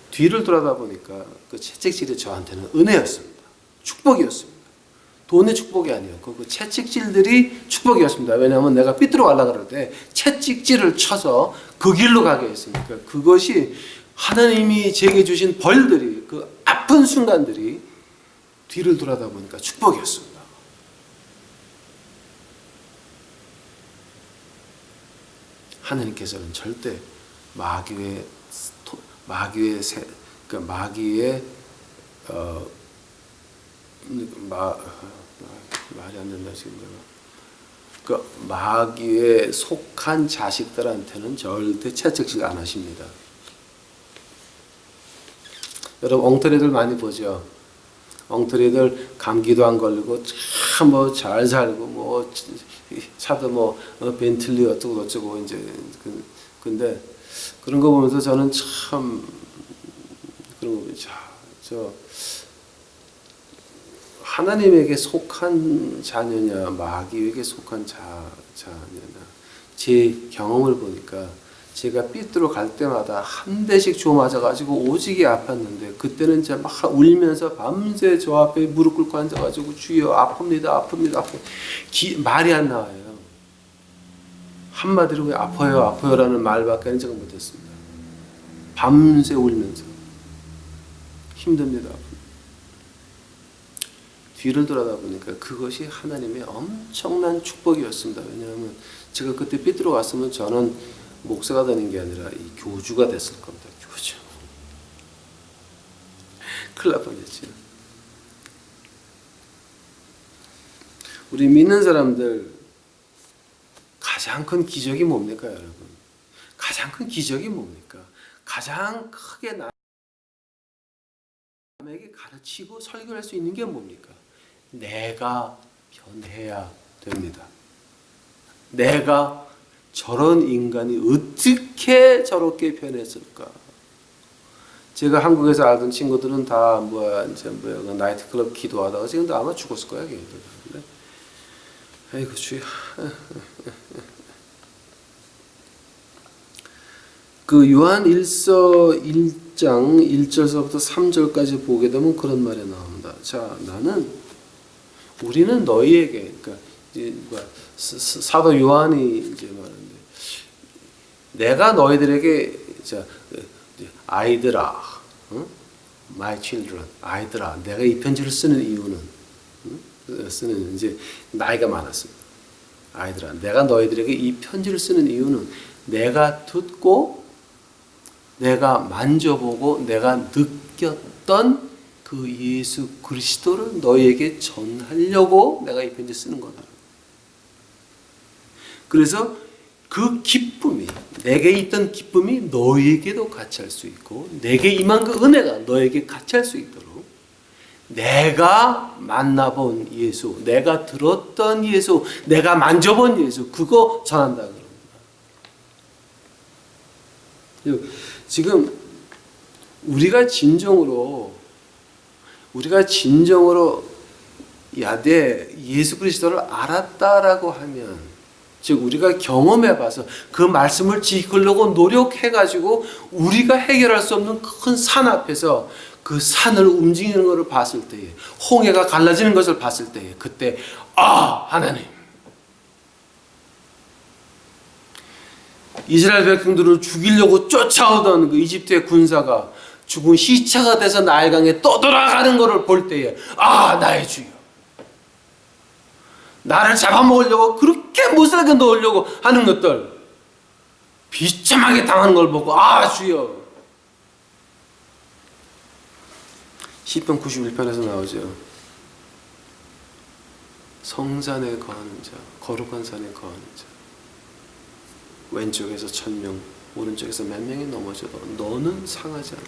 뒤를 돌아다보니까 그 채찍질이 저한테는 은혜였습니다. 축복이었습니다. 돈의 축복이 아니었고 그 채찍질들이 축복이었습니다. 왜냐하면 내가 삐뚤어 가려고 그럴 때 채찍질을 쳐서 그 길로 가게 했으니까, 그것이 하나님이 제게 주신 벌들이, 그 아픈 순간들이 뒤를 돌아다보니까 축복이었습니다. 하나님께서는 절대 마귀의 말이 안 된다 지금 내가. 그 마귀에 속한 자식들한테는 절대 채찍질 안 하십니다. 여러분 엉터리들 많이 보죠. 엉터리들 감기도 안 걸리고 참 뭐 잘 살고 뭐 차도 뭐 벤틀리 어쩌고 저쩌고 이제 근데 그런 거 보면서 저는 참 그런 거 보면 저 하나님에게 속한 자녀냐 마귀에게 속한 자녀냐, 제 경험을 보니까 제가 삐뚤어 갈 때마다 한 대씩 줘 맞아가지고 오지게 아팠는데, 그때는 제가 막 울면서 밤새 저 앞에 무릎 꿇고 앉아가지고 주여 아픕니다. 말이 안 나와요. 한마디로 아파요라는 말밖에 제가 못했습니다. 밤새 울면서 힘듭니다. 뒤를 돌아다보니까 그것이 하나님의 엄청난 축복이었습니다. 왜냐하면 제가 그때 삐뚤어 갔으면 저는 목사가 되는 게 아니라 이 교주가 됐을 겁니다. 교주. 큰일 날 뻔했죠. 우리 믿는 사람들 가장 큰 기적이 뭡니까, 여러분? 가장 큰 기적이 뭡니까? 가장 크게 남에게 가르치고 설교할 수 있는 게 뭡니까? 내가 변해야 됩니다. 내가 저런 인간이 어떻게 저렇게 변했을까? 제가 한국에서 알던 친구들은 다 나이트클럽 기도하다가 지금도 아마 죽었을 거야, 걔들. 아이고 주여. 그 요한 1서 1장 1절서부터 3절까지 보게 되면 그런 말이 나옵니다. 자, 우리는 너희에게, 그러니까 사도 요한이 이제 말하는데, 내가 너희들에게 아이들아, my children, 아이들아, 내가 이 편지를 쓰는 이유는, 쓰는 이제 나이가 많았습니다. 아이들아, 내가 너희들에게 이 편지를 쓰는 이유는 내가 듣고, 내가 만져보고, 내가 느꼈던 그 예수 그리스도를 너희에게 전하려고 내가 이 편지 쓰는 거다. 그래서 그 기쁨이, 내게 있던 기쁨이 너에게도 같이 할 수 있고 내게 임한 그 은혜가 너에게 같이 할 수 있도록 내가 만나본 예수, 내가 들었던 예수, 내가 만져본 예수, 그거 전한다 그럽니다. 지금 우리가 진정으로 야대 예수 그리스도를 알았다라고 하면, 즉 우리가 경험해봐서 그 말씀을 지키려고 노력해가지고 우리가 해결할 수 없는 큰 산 앞에서 그 산을 움직이는 것을 봤을 때에, 홍해가 갈라지는 것을 봤을 때에, 그때 하나님, 이스라엘 백성들을 죽이려고 쫓아오던 그 이집트의 군사가 죽은 시체가 돼서 나일강에 떠돌아가는 것을 볼 때에 나의 주여, 나를 잡아먹으려고 그렇게 못살게 넣으려고 하는 것들 비참하게 당하는 걸 보고 주여. 시편 91편에서 나오죠. 성산에 거하는 자, 거룩한 산에 거하는 자, 왼쪽에서 1000명, 오른쪽에서 몇 명이 넘어져도 너는 상하지 않아.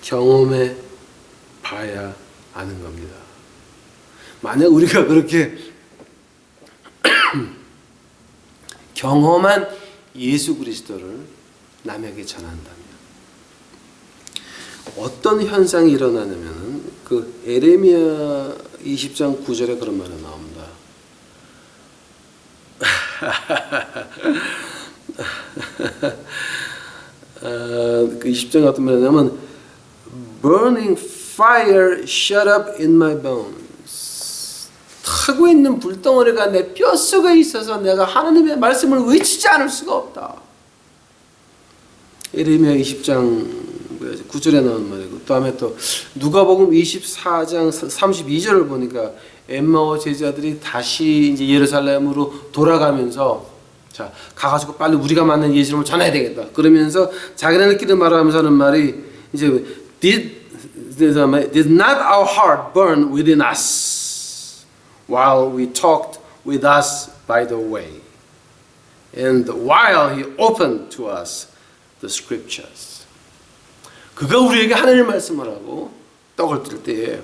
경험해 봐야 아는 겁니다. 만약 우리가 그렇게 경험한 예수 그리스도를 남에게 전한다면 어떤 현상이 일어나냐면, 그 에레미야 20장 9절에 그런 말이 나옵니다. 그 20장 어떤 말이냐면, burning fire shut up in my bones. 타고 있는 불덩어리가 내 뼛속에 있어서 내가 하나님의 말씀을 외치지 않을 수가 없다. 에레미야 20장 9절에 나온 말이고, 다음에 또 누가복음 24장 32절을 보니까 엠마오 제자들이 다시 이제 예루살렘으로 돌아가면서, 자, 가가지고 빨리 우리가 만난 예수님을 전해야 되겠다 그러면서 자기네들끼리 말하면서 하는 말이 이제 did not our heart burn within us while we talked with us by the way and while he opened to us the scriptures. 그가 우리에게 하나님의 말씀을 하고 떡을 뜰 때에,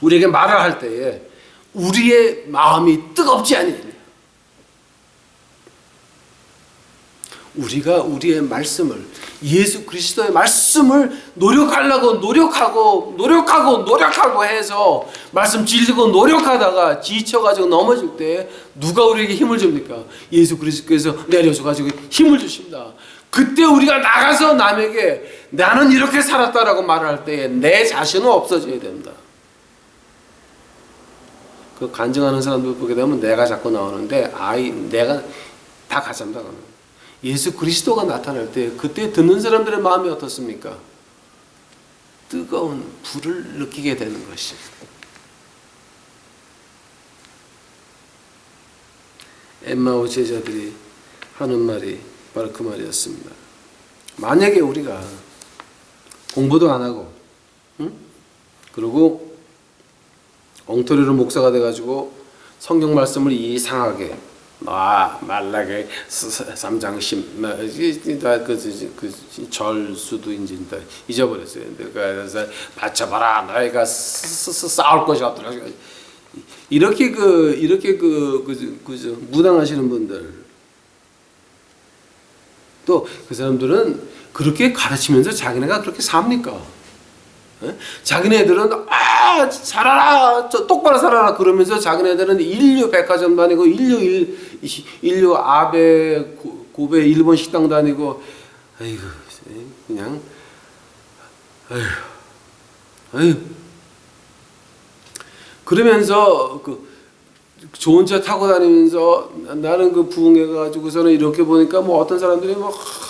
우리에게 말을 할 때에 우리의 마음이 뜨겁지 않느냐. 우리가 우리의 말씀을, 예수 그리스도의 말씀을 노력하고 해서 말씀 지키고 노력하다가 지쳐가지고 넘어질 때 누가 우리에게 힘을 줍니까? 예수 그리스도께서 내려줘가지고 힘을 주십니다. 그때 우리가 나가서 남에게 나는 이렇게 살았다라고 말을 할 때 내 자신은 없어져야 된다. 그 간증하는 사람들 보게 되면 내가 자꾸 나오는데 내가 다 가짜입니다. 예수 그리스도가 나타날 때 그때 듣는 사람들의 마음이 어떻습니까? 뜨거운 불을 느끼게 되는 것입니다. 엠마오 제자들이 하는 말이 바로 그 말이었습니다. 만약에 우리가 공부도 안 하고, 그리고 엉터리로 목사가 돼가지고 성경 말씀을 이상하게 말라게 3장 10 절수도 이제 잊어버렸어요. 그래서 바쳐봐라, 너희가 싸울 것이 없더라. 이렇게 무당하시는 분들, 또 그 사람들은 그렇게 가르치면서 자기네가 그렇게 삽니까? 자기네들은 살아라, 똑바로 살아라 그러면서 자기네들은 인류 백화점 다니고 인류 아베 고베 일본 식당 다니고, 그냥 그러면서 좋은 차 타고 다니면서 나는 그 부흥해가지고서는 이렇게 보니까 뭐 어떤 사람들이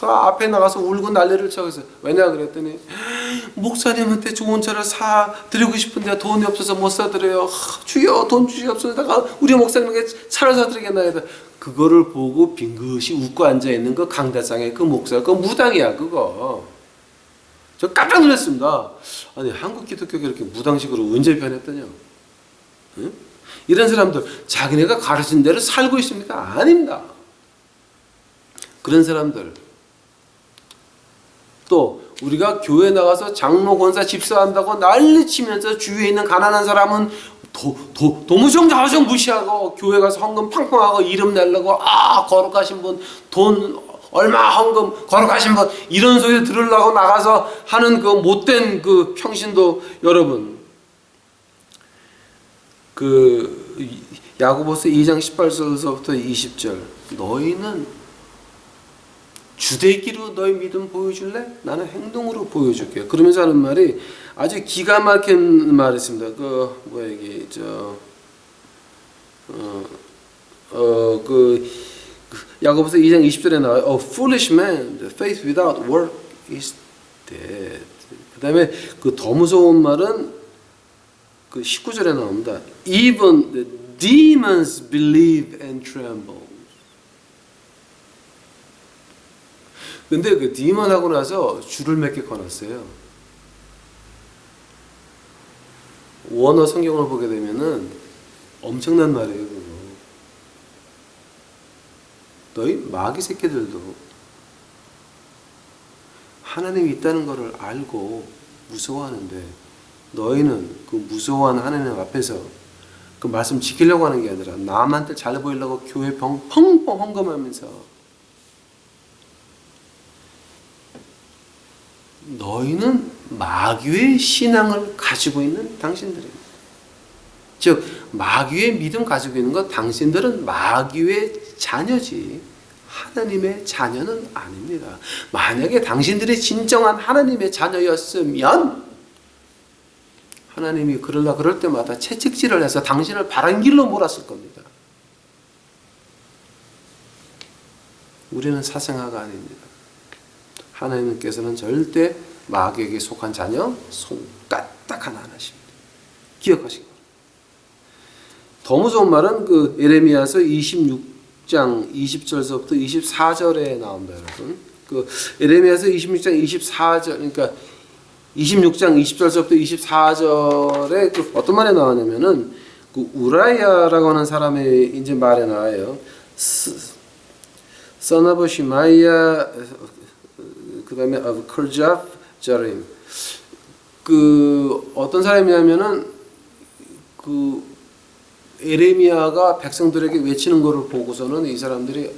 앞에 나가서 울고 난리를 쳐서, 왜냐 그랬더니 목사님한테 좋은 차를 사 드리고 싶은데 돈이 없어서 못 사드려요. 주여 돈 주시옵소서. 우리 목사님에게 차를 사드리겠나 해서 그거를 보고 빙긋이 웃고 앉아 있는 그 강대상의 그 목사, 그 무당이야 그거. 저 깜짝 놀랐습니다. 아니 한국 기독교가 이렇게 무당식으로 언제 변했더냐? 응? 이런 사람들 자기네가 가르친 대로 살고 있습니까? 아닙니다. 그런 사람들 또 우리가 교회 나가서 장로 권사 집사한다고 난리치면서 주위에 있는 가난한 사람은 도무정 자정 무시하고 교회 가서 헌금 팡팡하고 이름 내려고 거룩하신 분 돈 얼마 헌금 거룩하신 분 이런 소리 들으려고 나가서 하는 그 못된 그 평신도 여러분 그 야고보서 2장 18절부터 20절 너희는 주대기로 너희 믿음 보여줄래? 나는 행동으로 보여줄게. 그러면서 하는 말이 아주 기가 막힌 말이었습니다. 그 뭐야 이게 야고보서 2장 20절에 나와요. Oh foolish man, the faith without work is dead. 그다음에 그 더 무서운 말은 그 19절에 나옵니다. Even the demons believe and tremble. 근데 그 디먼 하고 나서 줄을 몇 개 꺼놨어요. 원어 성경을 보게 되면은 엄청난 말이에요. 그거. 너희 마귀 새끼들도 하나님이 있다는 것을 알고 무서워하는데 너희는 그 무서워하는 하나님 앞에서 그 말씀 지키려고 하는 게 아니라 남한테 잘 보이려고 교회 펑펑 헌금하면서 너희는 마귀의 신앙을 가지고 있는 당신들입니다. 즉 마귀의 믿음 가지고 있는 건 당신들은 마귀의 자녀지 하나님의 자녀는 아닙니다. 만약에 당신들이 진정한 하나님의 자녀였으면 하나님이 그럴 때마다 채찍질을 해서 당신을 바른 길로 몰았을 겁니다. 우리는 사생아가 아닙니다. 하나님께서는 절대 마귀에게 속한 자녀 손가락 하나 안 하십니다. 기억하시기 바랍니다. 더 무서운 말은 그 예레미야서 26장 20절서부터 24절에 나옵니다, 여러분. 그 예레미야서 26장 24절 그러니까 26장 20절서부터 24절에 그 어떤 말이 나오냐면은 그 우라야라고 하는 사람의 이제 말에 나와요. son of Shemaiah 그다음에 컬잡 자림 그 어떤 사람이냐면은 그 예레미야가 백성들에게 외치는 것을 보고서는 이 사람들이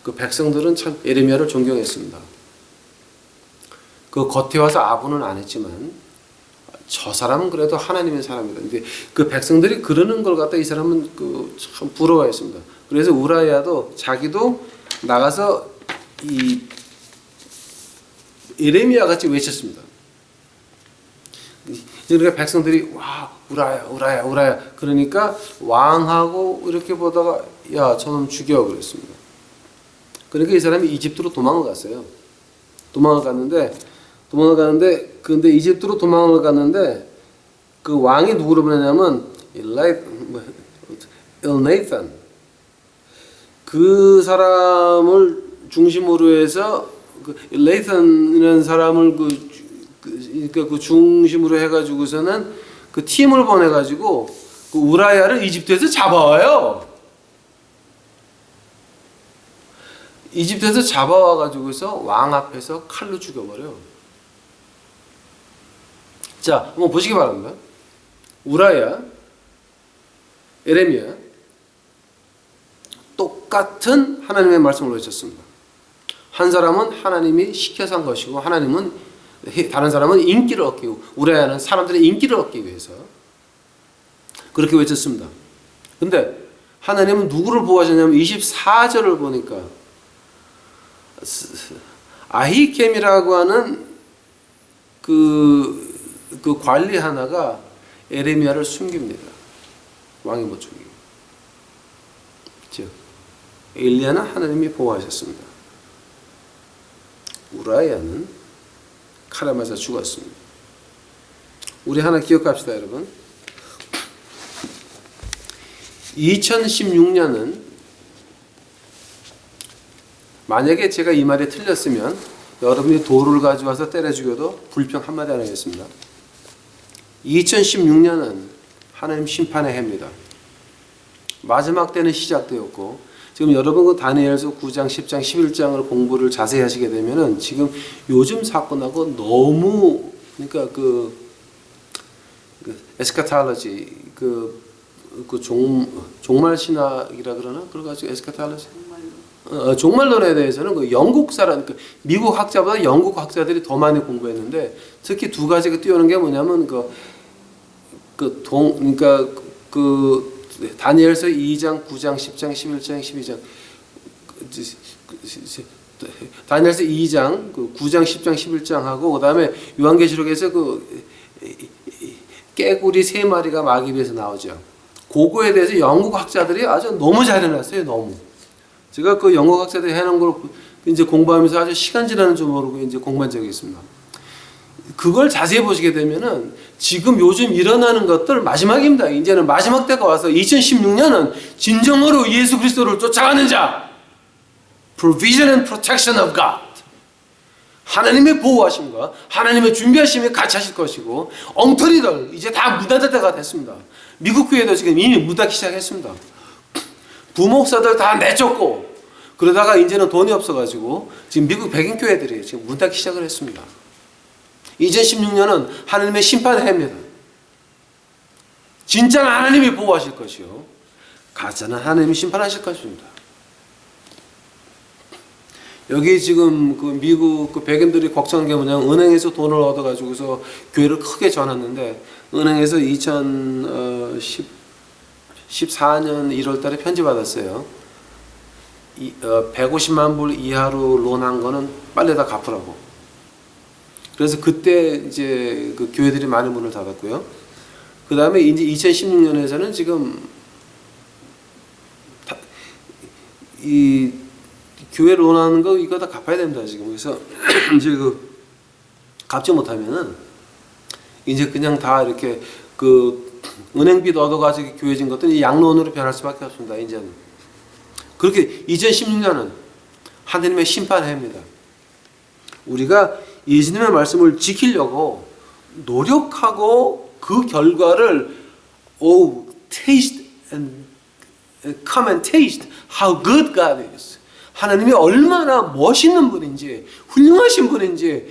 그 백성들은 참 예레미야를 존경했습니다. 그 겉에 와서 아부는 안 했지만 저 사람은 그래도 하나님의 사람이다. 근데 그 백성들이 그러는 걸 갖다 이 사람은 그 참 부러워했습니다. 그래서 우라야도 자기도 나가서 이 예레미야 같이 외쳤습니다. 그러니까 백성들이 와 우라야 그러니까 왕하고 이렇게 보다가 야 저놈 죽여 그랬습니다. 그러니까 이 사람이 이집트로 도망을 갔어요. 도망을 가는데 근데 이집트로 도망을 갔는데 그 왕이 누구로 보내냐면 엘네이산 그 사람을 중심으로 해서 그 레이선이라는 사람을 그 중심으로 해가지고서는 그 팀을 보내가지고 그 우라야를 이집트에서 잡아와요. 이집트에서 잡아와가지고서 왕 앞에서 칼로 죽여버려. 자, 한번 보시기 바랍니다. 우라야, 예레미야 똑같은 하나님의 말씀을 외쳤습니다. 한 사람은 하나님이 시켜서 한 것이고 다른 사람은 인기를 얻기 위해 우라야는 사람들의 인기를 얻기 위해서 그렇게 외쳤습니다. 근데 하나님은 누구를 보호하셨냐면 24절을 보니까 아히켐이라고 하는 그 관리 하나가 에레미야를 숨깁니다. 왕이 못 죽이고. 즉 엘리야는 하나님이 보호하셨습니다. 우라야는 칼에 맞아 죽었습니다. 우리 하나 기억합시다, 여러분. 2016년은 만약에 제가 이 말이 틀렸으면 여러분이 돌을 가져와서 때려 죽여도 불평 한마디 안 하겠습니다. 2016년은 하나님 심판의 해입니다. 마지막 때는 시작되었고, 지금 여러분 그 다니엘서 9장, 10장, 11장을 공부를 자세히 하시게 되면은 지금 요즘 사건하고 너무, 그러니까 그 에스카탈로지, 종말 신학이라 그러나? 그래가지고 에스카탈로지, 종말론에 대해서는 그 영국 사람, 그 미국 학자보다 영국 학자들이 더 많이 공부했는데, 특히 두 가지가 띄우는 게 뭐냐면 그러니까 다니엘서 2장, 9장, 10장, 11장, 12장, 다니엘서 2장, 9장, 10장, 11장하고 그다음에 요한계시록에서 깨구리 3마리가 마귀에서 나오죠. 그거에 대해서 영국 학자들이 아주 너무 잘 해놨어요. 너무. 제가 그 영국 학자들이 해놓은 걸 이제 공부하면서 아주 시간 지나는 줄 모르고 이제 공부한 적이 있습니다. 그걸 자세히 보시게 되면은 지금 요즘 일어나는 것들 마지막입니다. 이제는 마지막 때가 와서 2016년은 진정으로 예수 그리스도를 쫓아가는 자, provision and protection of God, 하나님의 보호하심과 하나님의 준비하심이 같이 하실 것이고, 엉터리들 이제 다 무닫을 때가 됐습니다. 미국 교회도 지금 이미 무닫기 시작했습니다. 부목사들 다 내쫓고, 그러다가 이제는 돈이 없어가지고 지금 미국 백인 교회들이 지금 무닫기 시작을 했습니다. 2016년은 하나님의 심판의 해입니다. 진짜는 하나님이 보호하실 것이요, 가짜는 하나님이 심판하실 것입니다. 여기 지금 그 미국 그 백인들이 걱정한 게 뭐냐면, 은행에서 돈을 얻어가지고서 교회를 크게 전했는데, 은행에서 2014년 1월 달에 편지 받았어요. 150만 불 이하로 론한 거는 빨리 다 갚으라고. 그래서 그때 이제 그 교회들이 많은 문을 닫았고요. 그 다음에 이제 2016년에서는 지금 이 교회 론하는 거 이거 다 갚아야 됩니다 지금. 그래서 이제 그 갚지 못하면은 이제 그냥 다 이렇게 그 은행빚 얻어가지고 교회진 것들이 양론으로 변할 수밖에 없습니다. 이제는 그렇게 2016년은 하나님의 심판해입니다. 우리가 예수님의 말씀을 지키려고 노력하고 그 결과를 taste and come and taste how good God is. 하나님이 얼마나 멋있는 분인지, 훌륭하신 분인지,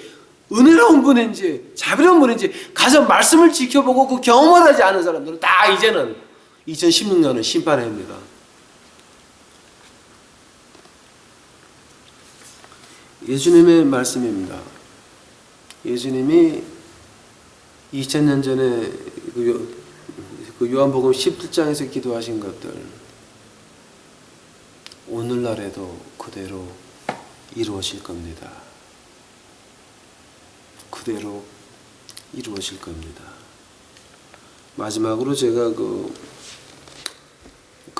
은혜로운 분인지, 자비로운 분인지 가서 말씀을 지켜보고 그 경험을 하지 않은 사람들은 다 이제는 2016년은 심판해입니다. 예수님의 말씀입니다. 예수님이 2000년 전에 그 요한복음 17장에서 기도하신 것들 오늘날에도 그대로 이루어질 겁니다. 그대로 이루어질 겁니다. 마지막으로 제가 그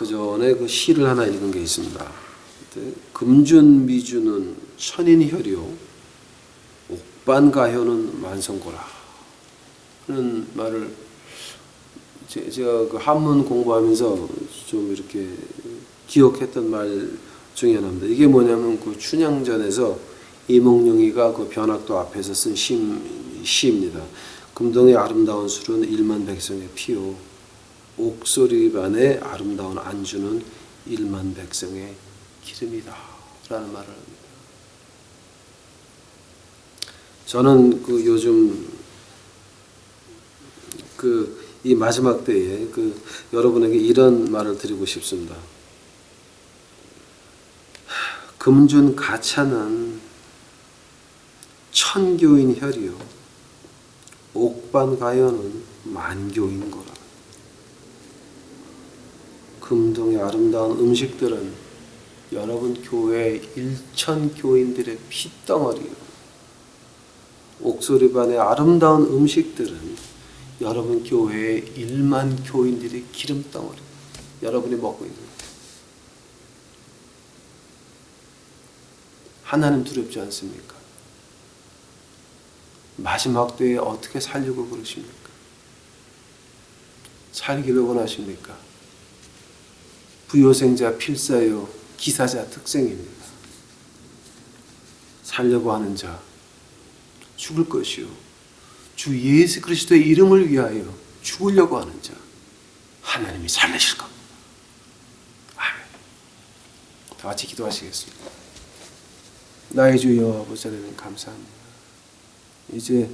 전에 그 시를 하나 읽은 게 있습니다. 금준미주는 천인혈이요 옥반가효는 만성고라 하는 말을 제가 그 한문 공부하면서 좀 이렇게 기억했던 말 중에 하나입니다. 이게 뭐냐면 그 춘향전에서 이몽룡이가 그 변학도 앞에서 쓴 시입니다. 금동의 아름다운 술은 1만 백성의 피요 옥소리반의 아름다운 안주는 1만 백성의 기름이다 라는 말을 합니다. 저는 그 요즘 이 마지막 때에 여러분에게 이런 말을 드리고 싶습니다. 금준 가차는 천교인 혈이요 옥반가여는 만교인 거라. 금동의 아름다운 음식들은 여러분 교회 1,000교인들의 핏덩어리요 옥소리반의 아름다운 음식들은 여러분 교회의 1만 교인들의 기름덩어리, 여러분이 먹고 있는 거예요. 하나님 두렵지 않습니까? 마지막 때에 어떻게 살려고 그러십니까? 살기를 원하십니까? 부요생자 필사요 기사자 특생입니다. 살려고 하는 자 죽을 것이요 주 예수 그리스도의 이름을 위하여 죽으려고 하는 자 하나님이 살리실 겁니다. 아멘. 다 같이 기도하시겠습니다. 나의 주 여호와 아버지 하나님 감사합니다. 이제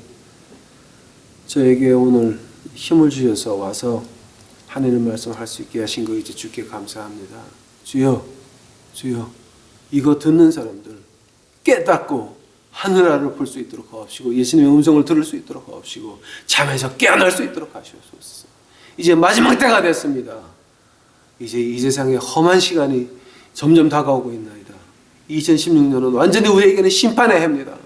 저에게 오늘 힘을 주셔서 와서 하나님 말씀을 할 수 있게 하신 거 이제 주께 감사합니다. 주여, 주여, 이거 듣는 사람들 깨닫고 하늘나라를 볼 수 있도록 하옵시고 예수님의 음성을 들을 수 있도록 하옵시고 잠에서 깨어날 수 있도록 하시옵소서. 이제 마지막 때가 됐습니다. 이제 이 세상에 험한 시간이 점점 다가오고 있나이다. 2016년은 완전히 우리에게는 심판의 해입니다.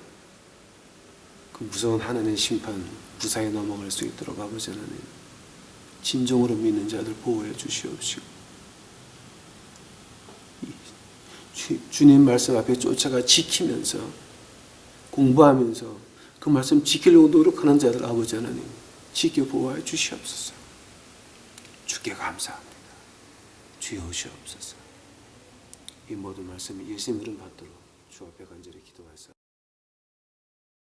그 무서운 하나님의 심판 무사히 넘어갈 수 있도록 아버지 하나님 진정으로 믿는 자들 보호해 주시옵시고 주님 말씀 앞에 쫓아가 지키면서 공부하면서 그 말씀 지키려고 노력하는 자들 아버지 하나님 지켜 보호해 주시옵소서. 주께 감사합니다. 주여 오시옵소서. 이 모든 말씀이 예수님 이름 받도록 주 앞에 간절히